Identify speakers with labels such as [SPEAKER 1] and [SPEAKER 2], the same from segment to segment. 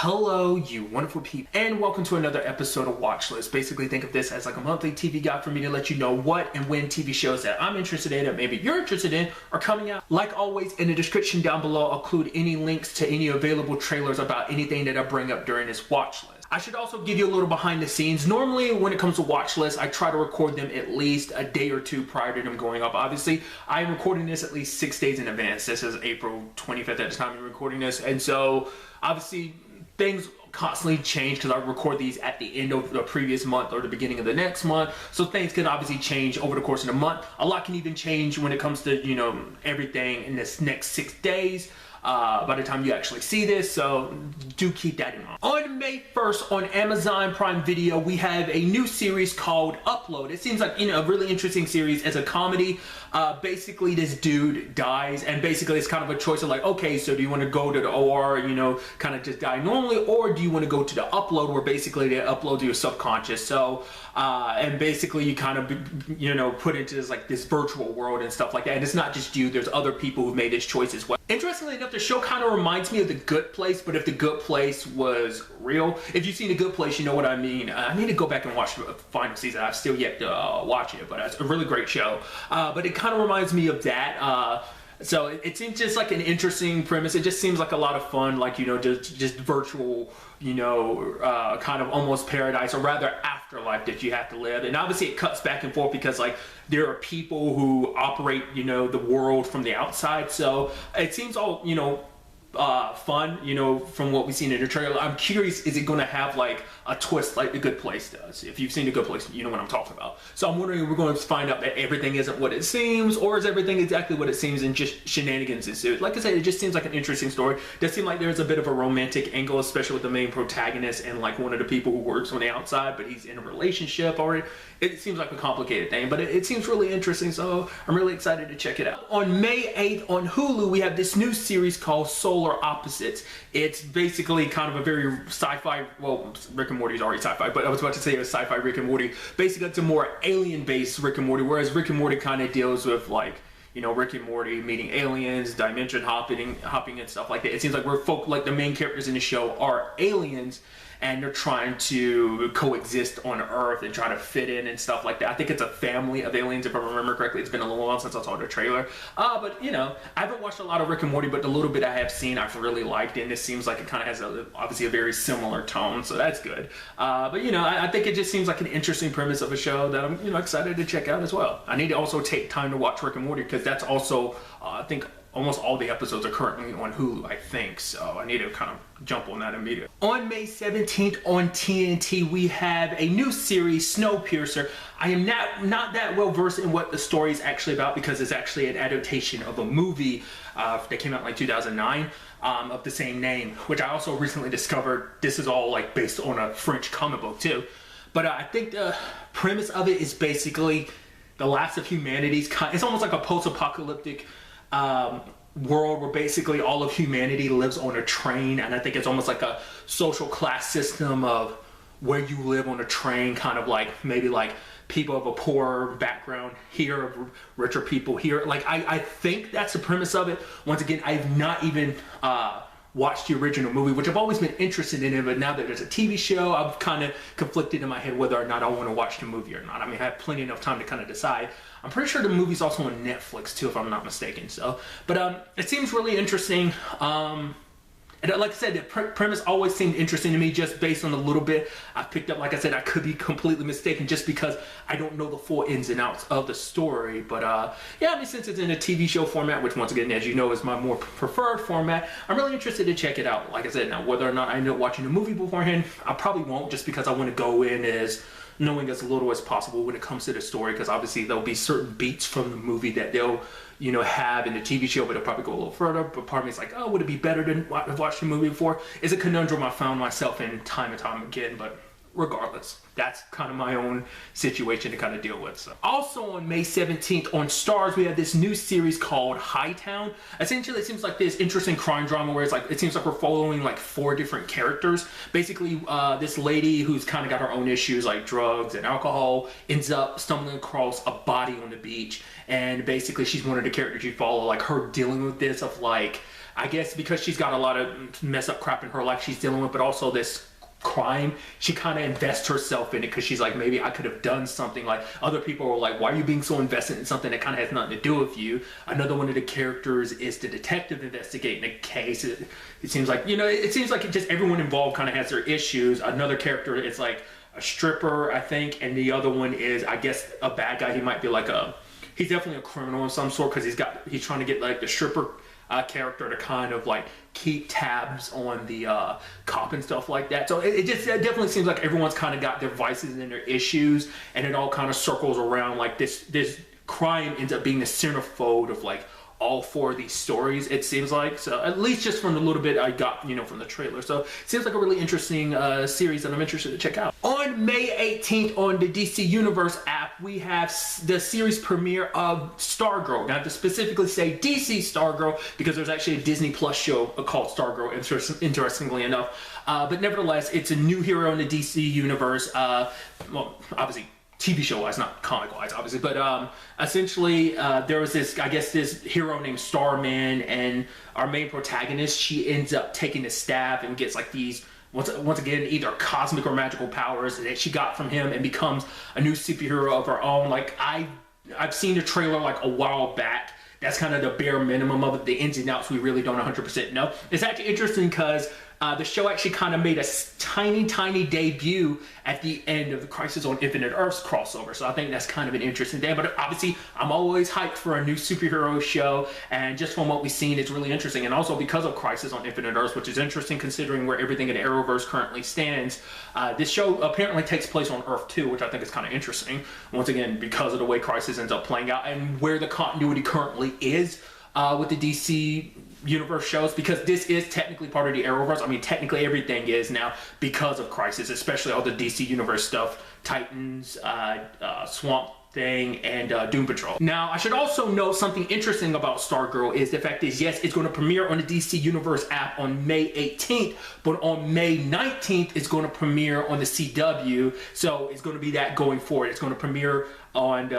[SPEAKER 1] Hello, you wonderful people, and welcome to another episode of Watchlist. Basically, think of this as like a monthly TV guide for me to let you know what and when TV shows that I'm interested in, that maybe you're interested in, are coming out. Like always, in the description down below, I'll include any links to any available trailers about anything that I bring up during this watch list. I should also give you a little behind the scenes. Normally, when it comes to watch lists, I try to record them at least a day or two prior to them going up. Obviously, I'm recording this at least 6 days in advance. This is April 25th at the time I'm recording this, and so obviously things constantly change because I record these at the end of the previous month or the beginning of the next month, so things can obviously change over the course of the month. A lot can even change when it comes to, you know, everything in this next 6 days by the time you actually see this, so do keep that in mind. On May 1st on Amazon Prime Video, we have a new series called S.H.I.E.L.D. It seems like, you know, a really interesting series as a comedy. Basically this dude dies, and basically it's kind of a choice of like, okay, so do you want to go to the OR, you know, kind of just die normally, or do you want to go to the upload where basically they upload to your subconscious? So and basically you kind of, you know, put into this like this virtual world and stuff like that, and it's not just you, there's other people who've made this choice as well. Interestingly enough, the show kind of reminds me of The Good Place, but if The Good Place was real. If you've seen The Good Place, you know what I mean. I need to go back and watch the final season. I've still yet to watch it, but it's a really great show. But it kind of reminds me of that. So it seems just like an interesting premise. It just seems like a lot of fun, like, you know, just virtual, you know, kind of almost paradise, or rather afterlife that you have to live. And obviously it cuts back and forth because like there are people who operate, you know, the world from the outside. So it seems all, you know, fun, you know, from what we've seen in the trailer. I'm curious, is it going to have like a twist like The Good Place does? If you've seen The Good Place, you know what I'm talking about. So I'm wondering if we're going to find out that everything isn't what it seems, or is everything exactly what it seems and just shenanigans ensued. Like I said, it just seems like an interesting story. It does seem like there's a bit of a romantic angle, especially with the main protagonist and like one of the people who works on the outside, but he's in a relationship already. It seems like a complicated thing, but it seems really interesting, so I'm really excited to check it out. On May 8th on Hulu, we have this new series called Solar Opposites. It's basically kind of a very sci-fi, well, Rick and Morty is already sci-fi, but I was about to say it was sci-fi Rick and Morty. Basically, it's a more alien-based Rick and Morty, whereas Rick and Morty kind of deals with like, you know, Rick and Morty meeting aliens, dimension hopping and stuff like that. It seems like like the main characters in the show are aliens, and they're trying to coexist on Earth and try to fit in and stuff like that. I think it's a family of aliens, if I remember correctly. It's been a little while since I saw the trailer. But, you know, I haven't watched a lot of Rick and Morty, but the little bit I have seen, I've really liked it. And this seems like it kind of has, obviously, a very similar tone, so that's good. But, you know, I think it just seems like an interesting premise of a show that I'm, you know, excited to check out as well. I need to also take time to watch Rick and Morty, because that's also, I think, almost all the episodes are currently on Hulu, I think, so I need to kind of jump on that immediately. On May 17th on TNT, we have a new series, Snowpiercer. I am not that well versed in what the story is actually about, because it's actually an adaptation of a movie that came out in like 2009 of the same name, which I also recently discovered this is all like based on a French comic book too. But I think the premise of it is basically the last of humanity's kind. It's almost like a post-apocalyptic world where basically all of humanity lives on a train, and I think it's almost like a social class system of where you live on a train, kind of like maybe like people of a poorer background here, richer people here. Like I think that's the premise of it. Once again, I've not even watched the original movie, which I've always been interested in it, but now that there's a TV show, I'm kind of conflicted in my head whether or not I want to watch the movie or not. I mean, I have plenty enough time to kind of decide. I'm pretty sure the movie's also on Netflix too, if I'm not mistaken. So, but it seems really interesting. And like I said, the premise always seemed interesting to me, just based on a little bit I've picked up. Like I said, I could be completely mistaken just because I don't know the full ins and outs of the story. But yeah, I mean, since it's in a TV show format, which once again, as you know, is my more preferred format, I'm really interested to check it out. Like I said, now whether or not I end up watching the movie beforehand, I probably won't, just because I want to go in as knowing as little as possible when it comes to the story, because obviously there'll be certain beats from the movie that they'll, you know, have in the TV show, but it'll probably go a little further. But part of me is like, oh, would it be better than I've watched the movie before? It's a conundrum I found myself in time and time again, but regardless, that's kind of my own situation to kind of deal with. So, also on May 17th on Starz, we have this new series called Hightown. Essentially, it seems like this interesting crime drama where it's like, it seems like we're following like 4 different characters. Basically, this lady who's kind of got her own issues like drugs and alcohol ends up stumbling across a body on the beach, and basically she's one of the characters you follow, like her dealing with this of like I guess because she's got a lot of mess up crap in her life she's dealing with, but also this crime, she kind of invests herself in it because she's like, maybe I could have done something. Like, other people are like, why are you being so invested in something that kind of has nothing to do with you? Another one of the characters is the detective investigating the case. It seems like, you know, it seems like just everyone involved kind of has their issues. Another character is like a stripper, I think, and the other one is, I guess, a bad guy. He might be like he's definitely a criminal of some sort because he's trying to get like the stripper character to kind of like keep tabs on the cop and stuff like that. So it definitely seems like everyone's kind of got their vices and their issues, and it all kind of circles around like this crime ends up being the centerfold of like all four of these stories, it seems like. So at least just from the little bit I got, you know, from the trailer. So it seems like a really interesting series that I'm interested to check out. On May 18th on the DC Universe app, we have the series premiere of Stargirl. Now, to specifically say DC Stargirl, because there's actually a Disney Plus show called Stargirl, interestingly enough. But nevertheless, it's a new hero in the DC Universe. Well, obviously, TV show wise, not comic wise, obviously, but essentially there was this, I guess, this hero named Starman, and our main protagonist, she ends up taking the staff and gets like these, once again, either cosmic or magical powers that she got from him, and becomes a new superhero of her own. Like, I've seen the trailer like a while back. That's kind of the bare minimum of it. The ins and outs we really don't 100% know. It's actually interesting because the show actually kind of made a tiny debut at the end of the Crisis on Infinite Earths crossover. So I think that's kind of an interesting thing. But obviously, I'm always hyped for a new superhero show. And just from what we've seen, it's really interesting. And also because of Crisis on Infinite Earths, which is interesting considering where everything in the Arrowverse currently stands, this show apparently takes place on Earth 2, which I think is kind of interesting. Once again, because of the way Crisis ends up playing out and where the continuity currently is with the DC Universe shows, because this is technically part of the Arrowverse. I mean, technically everything is now because of Crisis, especially all the DC Universe stuff, Titans, Swamp Thing, and Doom Patrol. Now, I should also note something interesting about Stargirl is the fact is, yes, it's going to premiere on the DC Universe app on May 18th, but on May 19th, it's going to premiere on the CW. So it's going to be that going forward. It's going to premiere on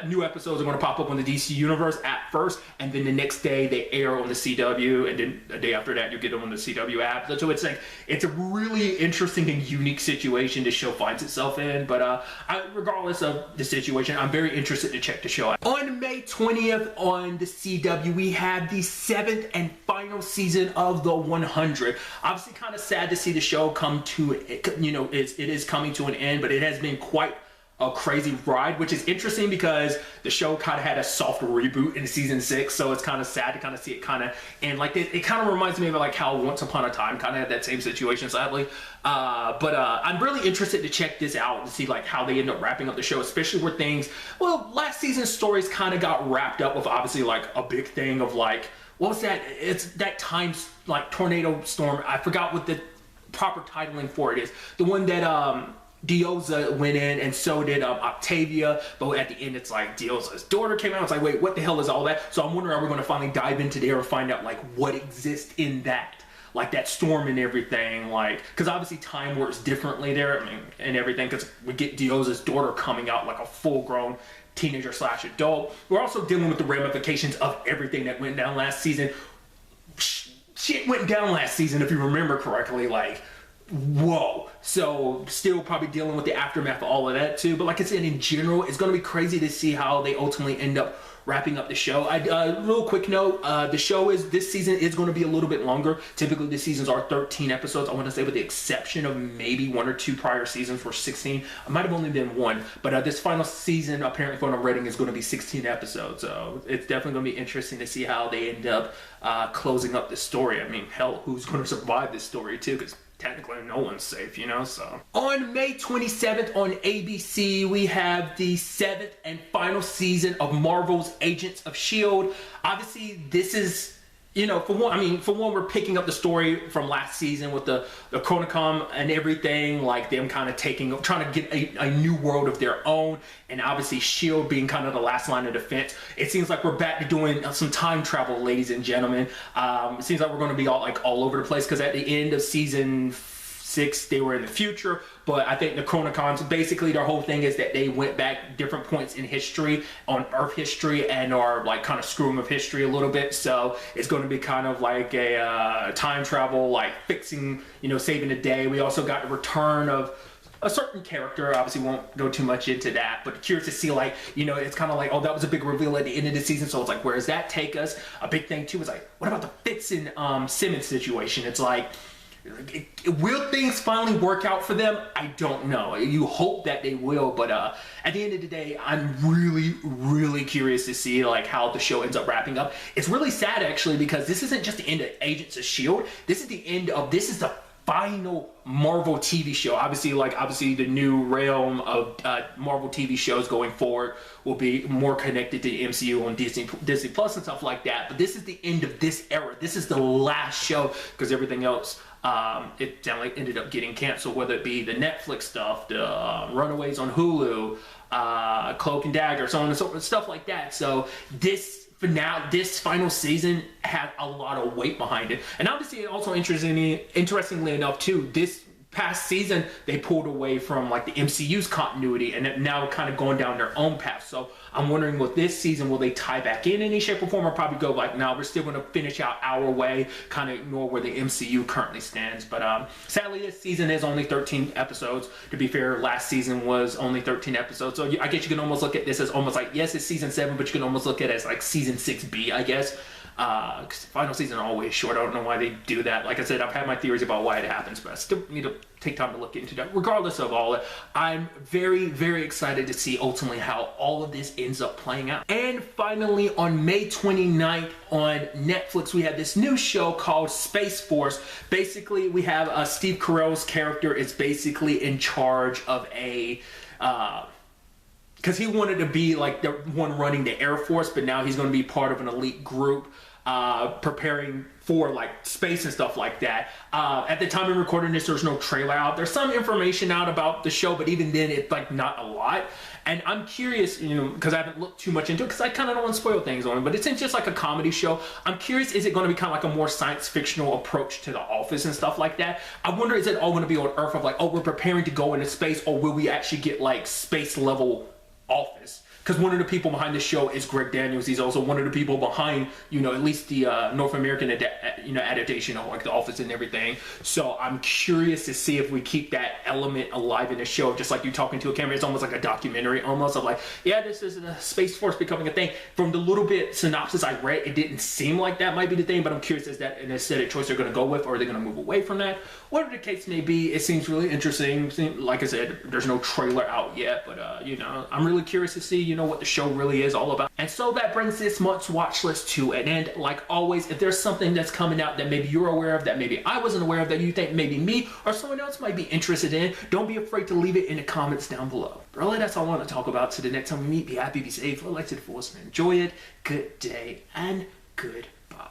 [SPEAKER 1] new episodes are going to pop up on the DC Universe app first, and then the next day they air on the CW, and then a day after that you get them on the CW app. So it's like, it's a really interesting and unique situation the show finds itself in. But regardless of the situation, I'm very interested to check the show out. On May 20th on the CW, we have the 7th and final season of The 100. Obviously, kind of sad to see the show come to, you know, it is coming to an end, but it has been quite a crazy ride, which is interesting because the show kind of had a soft reboot in season 6, so it's kind of sad to kind of see it kind of end like this. It kind of reminds me of like how Once Upon a Time kind of had that same situation, sadly. But I'm really interested to check this out and see like how they end up wrapping up the show, especially where things, well, last season's stories kind of got wrapped up with obviously like a big thing of like, what was that? It's that times like tornado storm. I forgot what the proper titling for it is. The one that Dioza went in, and so did Octavia, but at the end it's like Dioza's daughter came out. It's like, wait, what the hell is all that? So I'm wondering, are we going to finally dive into there and find out like what exists in that, like that storm and everything, like, because obviously time works differently there, I mean, and everything, because we get Dioza's daughter coming out like a full-grown teenager / adult. We're also dealing with the ramifications of everything that went down last season. Shit went down last season, if you remember correctly, like, whoa. So still probably dealing with the aftermath of all of that too. But like I said, in general, it's going to be crazy to see how they ultimately end up wrapping up the show. Real quick note, the show is, this season is going to be a little bit longer. Typically the seasons are 13 episodes. I want to say with the exception of maybe 1 or 2 prior seasons for 16. It might have only been 1. But this final season, apparently from what I'm reading, is going to be 16 episodes. So it's definitely going to be interesting to see how they end up closing up the story. I mean, hell, who's going to survive this story too? Because technically no one's safe, you know. So on May 27th on ABC, we have the 7th and final season of Marvel's Agents of S.H.I.E.L.D. Obviously, this is, you know, for one, we're picking up the story from last season with the Chronicom and everything, like them kind of trying to get a new world of their own, and obviously S.H.I.E.L.D. being kind of the last line of defense. It seems like we're back to doing some time travel, ladies and gentlemen. It seems like we're going to be all over the place, because at the end of season 6 they were in the future, but I think the Chronicons, basically their whole thing is that they went back different points in history, on Earth history, and are like kind of screwing with history a little bit. So it's going to be kind of like a time travel, like fixing, you know, saving the day. We also got the return of a certain character. Obviously won't go too much into that, but curious to see, like, you know, it's kind of like, oh, that was a big reveal at the end of the season, so it's like, where does that take us? A big thing too is like, what about the Fitz and Simmons situation? It's like, will things finally work out for them? I don't know. You hope that they will, but at the end of the day, I'm really curious to see like how the show ends up wrapping up. It's really sad actually, because this isn't just the end of Agents of S.H.I.E.L.D. This is the end of, this is the final Marvel TV show. Obviously the new realm of Marvel TV shows going forward will be more connected to the MCU on Disney Plus and stuff like that. But this is the end of this era. This is the last show, because everything else, it ended up getting canceled, whether it be the Netflix stuff, the Runaways on Hulu, Cloak and Dagger, so on and so forth, stuff like that. So this final season had a lot of weight behind it. And obviously also interestingly enough too, this past season they pulled away from like the MCU's continuity and have now kind of going down their own path. So I'm wondering, with this season, will they tie back in any shape or form, or probably go like, no, we're still going to finish out our way, kind of ignore where the MCU currently stands. But sadly, this season is only 13 episodes. To be fair, last season was only 13 episodes. So I guess you can almost look at this as almost like, yes, it's season 7, but you can almost look at it as like season 6B, I guess. Because final season are always short. I don't know why they do that. Like I said, I've had my theories about why it happens, but I still need to take time to look into that. Regardless of all it, I'm very excited to see ultimately how all of this ends up playing out. And finally, on May 29th on Netflix, we have this new show called Space Force. Basically, we have Steve Carell's character is basically in charge of a because he wanted to be like the one running the Air Force, but now he's going to be part of an elite group preparing for like space and stuff like that. At the time of recording this, there's no trailer out. There's some information out about the show, but even then it's like not a lot. And I'm curious, you know, because I haven't looked too much into it, because I kind of don't want to spoil things on it, but it's just like a comedy show. I'm curious, is it going to be kind of like a more science fictional approach to The Office and stuff like that? I wonder, is it all going to be on Earth of like, oh, we're preparing to go into space, or will we actually get like space level Office? Because one of the people behind the show is Greg Daniels. He's also one of the people behind, you know, at least the North American adaptation of like The Office and everything. So I'm curious to see if we keep that element alive in the show, just like you talking to a camera. It's almost like a documentary, almost of like, yeah, this is the Space Force becoming a thing. From the little bit synopsis I read, it didn't seem like that might be the thing, but I'm curious, is that an aesthetic choice they're going to go with, or are they going to move away from that? Whatever the case may be, it seems really interesting. Like I said, there's no trailer out yet, but you know, I'm really curious to see, you know, what the show really is all about. And so that brings this month's watch list to an end. Like always, if there's something that's coming out that maybe you're aware of, that maybe I wasn't aware of, that you think maybe me or someone else might be interested in, don't be afraid to leave it in the comments down below. Really, that's all I want to talk about. So the next time we meet, be happy, be safe, light to the fullest, and enjoy it. Good day and goodbye.